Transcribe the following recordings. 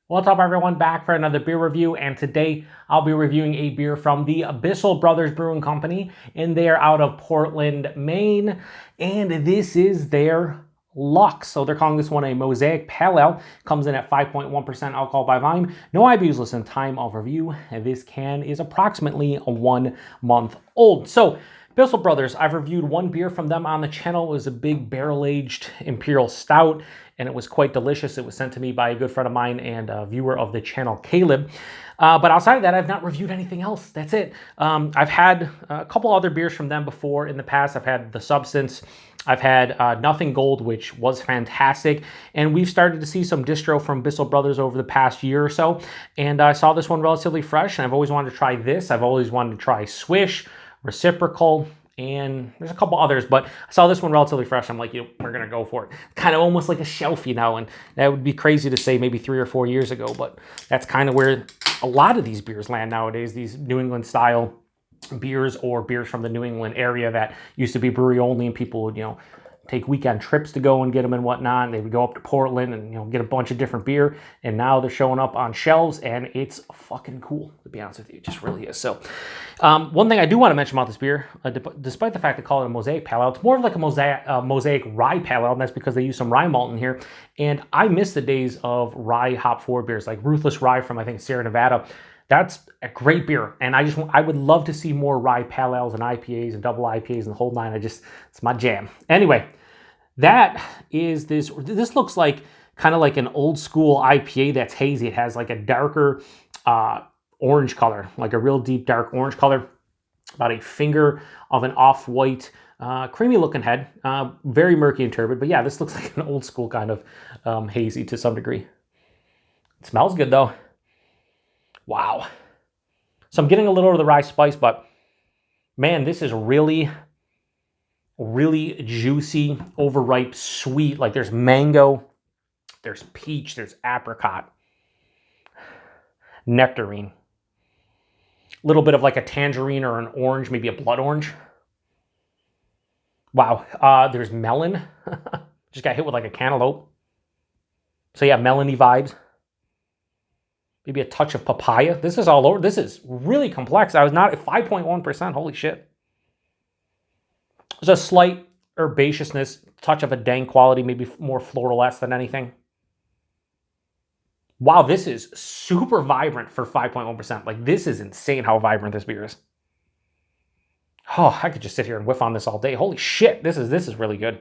What's up, everyone? Back for another beer review, and today I'll be reviewing a beer from the Bissell Brothers Brewing Company, and they're out of Portland, Maine, and this is their LUX. So they're calling this one a Mosaic Pale Ale. Comes in at 5.1% alcohol by volume. No IBUs listed. Time of review, and this can is approximately 1 month old. So Bissell Brothers, I've reviewed one beer from them on the channel. It was a big barrel-aged Imperial Stout, and it was quite delicious. It was sent to me by a good friend of mine and a viewer of the channel, Caleb. But outside of that, I've not reviewed anything else. That's it. I've had a couple other beers from them before in the past. I've had The Substance. I've had Nothing Gold, which was fantastic. And we've started to see some distro from Bissell Brothers over the past year or so. And I saw this one relatively fresh, and I've always wanted to try this. I've always wanted to try Swish, Reciprocal, and there's a couple others, but I saw this one relatively fresh. I'm like, we're going to go for it. Kind of almost like a shelf, and that would be crazy to say maybe 3 or 4 years ago, but that's kind of where a lot of these beers land nowadays, these New England style beers or beers from the New England area that used to be brewery only, and people would, take weekend trips to go and get them and whatnot. And they would go up to Portland and, get a bunch of different beer. And now they're showing up on shelves, and it's fucking cool, to be honest with you. It just really is. So one thing I do want to mention about this beer, despite the fact they call it a Mosaic Pale Ale, it's more of like a Mosaic Rye Pale Ale, and that's because they use some rye malt in here. And I miss the days of rye hop forward beers, like Ruthless Rye from, I think, Sierra Nevada. That's a great beer, and I would love to see more rye pale ales and IPAs and double IPAs and the whole nine. It's my jam. Anyway, that is this. This looks like kind of like an old school IPA that's hazy. It has like a darker orange color, like a real deep dark orange color, about a finger of an off-white, creamy looking head, very murky and turbid. But yeah, this looks like an old school kind of hazy to some degree. It smells good though. Wow. So I'm getting a little of the rye spice, but man, this is really, really juicy, overripe, sweet. Like there's mango, there's peach, there's apricot, nectarine, a little bit of like a tangerine or an orange, maybe a blood orange. Wow. There's melon. Just got hit with like a cantaloupe. So yeah, melony vibes. Maybe a touch of papaya. This is all over. This is really complex. I was not at 5.1%. Holy shit. There's a slight herbaceousness, touch of a dank quality, maybe more floral-esque than anything. Wow, this is super vibrant for 5.1%. Like, this is insane how vibrant this beer is. Oh, I could just sit here and whiff on this all day. Holy shit, this is really good.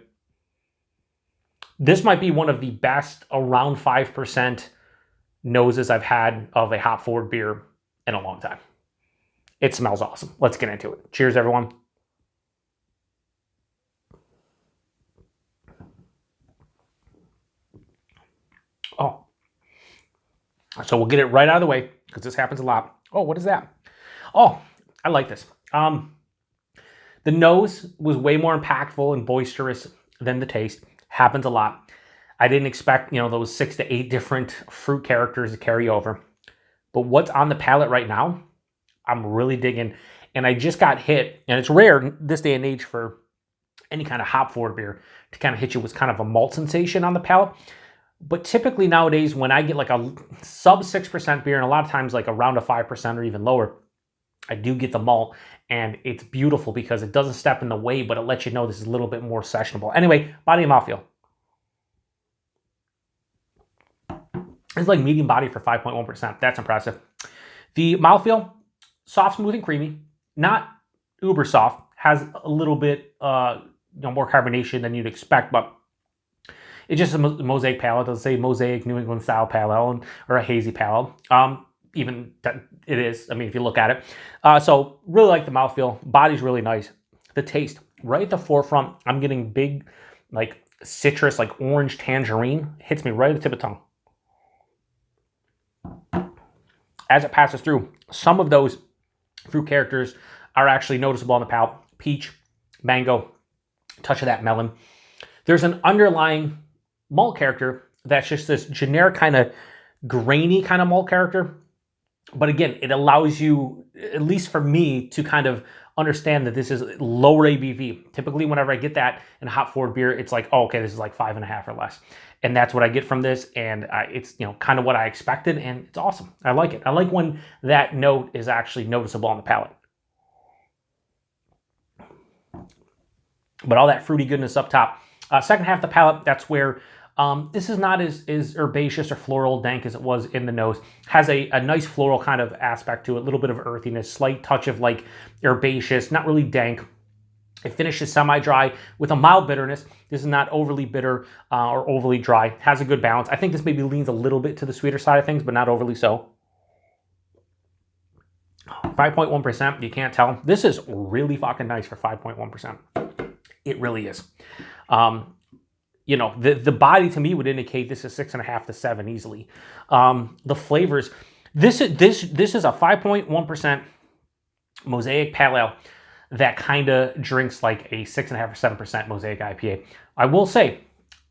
This might be one of the best around 5% noses I've had of a hop forward beer in a long time. It smells awesome. Let's get into it. Cheers, everyone. Oh, so we'll get it right out of the way because this happens a lot. Oh, what is that? Oh, I like this. The nose was way more impactful and boisterous than the taste. Happens a lot. I didn't expect, those 6 to 8 different fruit characters to carry over. But what's on the palate right now, I'm really digging. And I just got hit, and it's rare this day and age for any kind of hop forward beer to kind of hit you with kind of a malt sensation on the palate. But typically nowadays, when I get like a sub 6% beer, and a lot of times like around a 5% or even lower, I do get the malt, and it's beautiful because it doesn't step in the way, but it lets you know this is a little bit more sessionable. Anyway, body and mouthfeel. It's like medium body for 5.1%. That's impressive. The mouthfeel, soft, smooth, and creamy. Not uber soft. Has a little bit more carbonation than you'd expect, but it's just a Mosaic Pale Ale. It doesn't say Mosaic New England style Pale Ale or a hazy Pale Ale. Even that it is. I mean, if you look at it. So really like the mouthfeel. Body's really nice. The taste, right at the forefront, I'm getting big, like citrus, like orange tangerine. Hits me right at the tip of the tongue. As it passes through, some of those fruit characters are actually noticeable on the palate. Peach, mango, touch of that melon. There's an underlying malt character that's just this generic kind of grainy kind of malt character. But again, it allows you, at least for me, to kind of understand that this is lower ABV. Typically, whenever I get that in a hop forward beer, it's like, oh, okay, this is like 5.5 or less. and that's what I get from this, and it's, you know, kind of what I expected, and it's awesome. I like it. I like when that note is actually noticeable on the palate. But all that fruity goodness up top. Second half of the palate, that's where this is not as herbaceous or floral dank as it was in the nose. Has a nice floral kind of aspect to it, a little bit of earthiness, slight touch of like herbaceous, not really dank. It finishes semi-dry with a mild bitterness. This is not overly bitter or overly dry. Has a good balance. I think this maybe leans a little bit to the sweeter side of things, but not overly so. 5.1%, you can't tell. This is really fucking nice for 5.1%. It really is. You know, the body to me would indicate this is 6.5 to 7 easily. The flavors, this is a 5.1% Mosaic Pale Ale that kind of drinks like a 6.5 or 7% Mosaic IPA. I will say,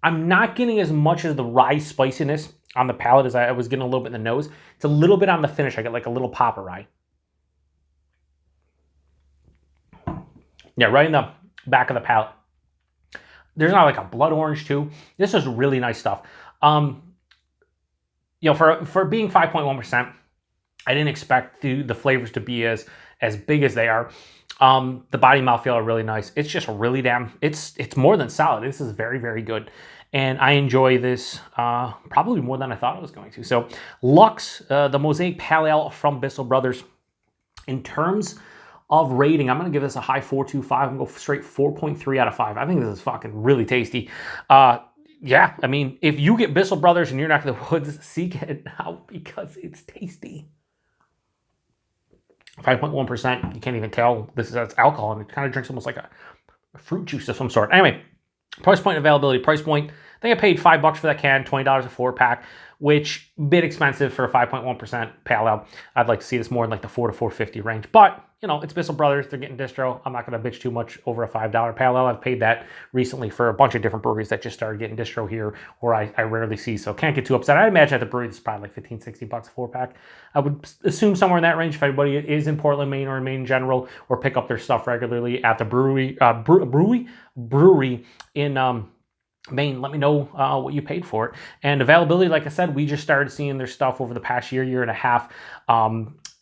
I'm not getting as much of the rye spiciness on the palate as I was getting a little bit in the nose. It's a little bit on the finish. I get like a little pop of rye. Yeah, right in the back of the palate. There's not like a blood orange too. This is really nice stuff. You know, for being 5.1%, I didn't expect the flavors to be as big as they are. The body mouthfeel are really nice. It's just really it's more than solid. This is very, very good. And I enjoy this probably more than I thought I was going to. So LUX, the Mosaic Pale Ale from Bissell Brothers. In terms of rating, I'm going to give this a high 4.25. I'm going to go straight 4.3 out of 5. I think this is fucking really tasty. Yeah, I mean, if you get Bissell Brothers and you're not in the woods, seek it out because it's tasty. 5.1%, you can't even tell that's alcohol, and it kind of drinks almost like a fruit juice of some sort. Anyway, price point, availability, price point. I think I paid $5 for that can, $20 a 4-pack, which a bit expensive for a 5.1% Pale Ale. I'd like to see this more in like the $4 to $4.50 range, but you know, it's Bissell Brothers. They're getting distro. I'm not going to bitch too much over a $5 Pale Ale. I've paid that recently for a bunch of different breweries that just started getting distro here, or I rarely see, so can't get too upset. I imagine at the brewery, it's probably like $15-$16 a 4-pack. I would assume somewhere in that range if anybody is in Portland, Maine, or in Maine in general, or pick up their stuff regularly at the brewery in Maine. Let me know what you paid for it. And availability, like I said, we just started seeing their stuff over the past year and a half.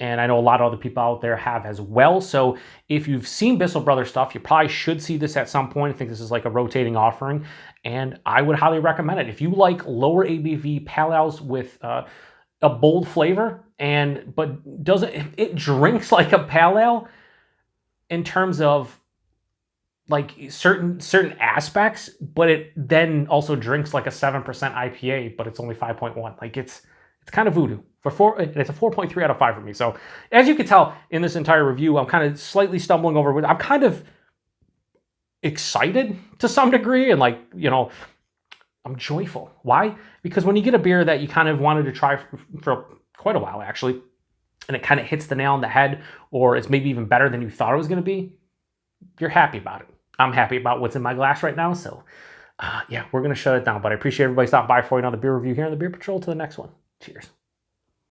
And I know a lot of other people out there have as well. So if you've seen Bissell Brothers stuff, you probably should see this at some point. I think this is like a rotating offering, and I would highly recommend it. If you like lower ABV pale ales with a bold flavor, but it drinks like a pale ale in terms of like certain aspects, but it then also drinks like a 7% IPA, but it's only 5.1. Like it's kind of voodoo. It's a 4.3 out of 5 for me. So as you can tell in this entire review, I'm kind of slightly stumbling over with. I'm kind of excited to some degree, and like, you know, I'm joyful. Why? Because when you get a beer that you kind of wanted to try for quite a while actually, and it kind of hits the nail on the head, or it's maybe even better than you thought it was going to be, you're happy about it. I'm happy about what's in my glass right now. So yeah, we're going to shut it down. But I appreciate everybody stopping by for another beer review here on the Beer Patrol. To the next one. Cheers.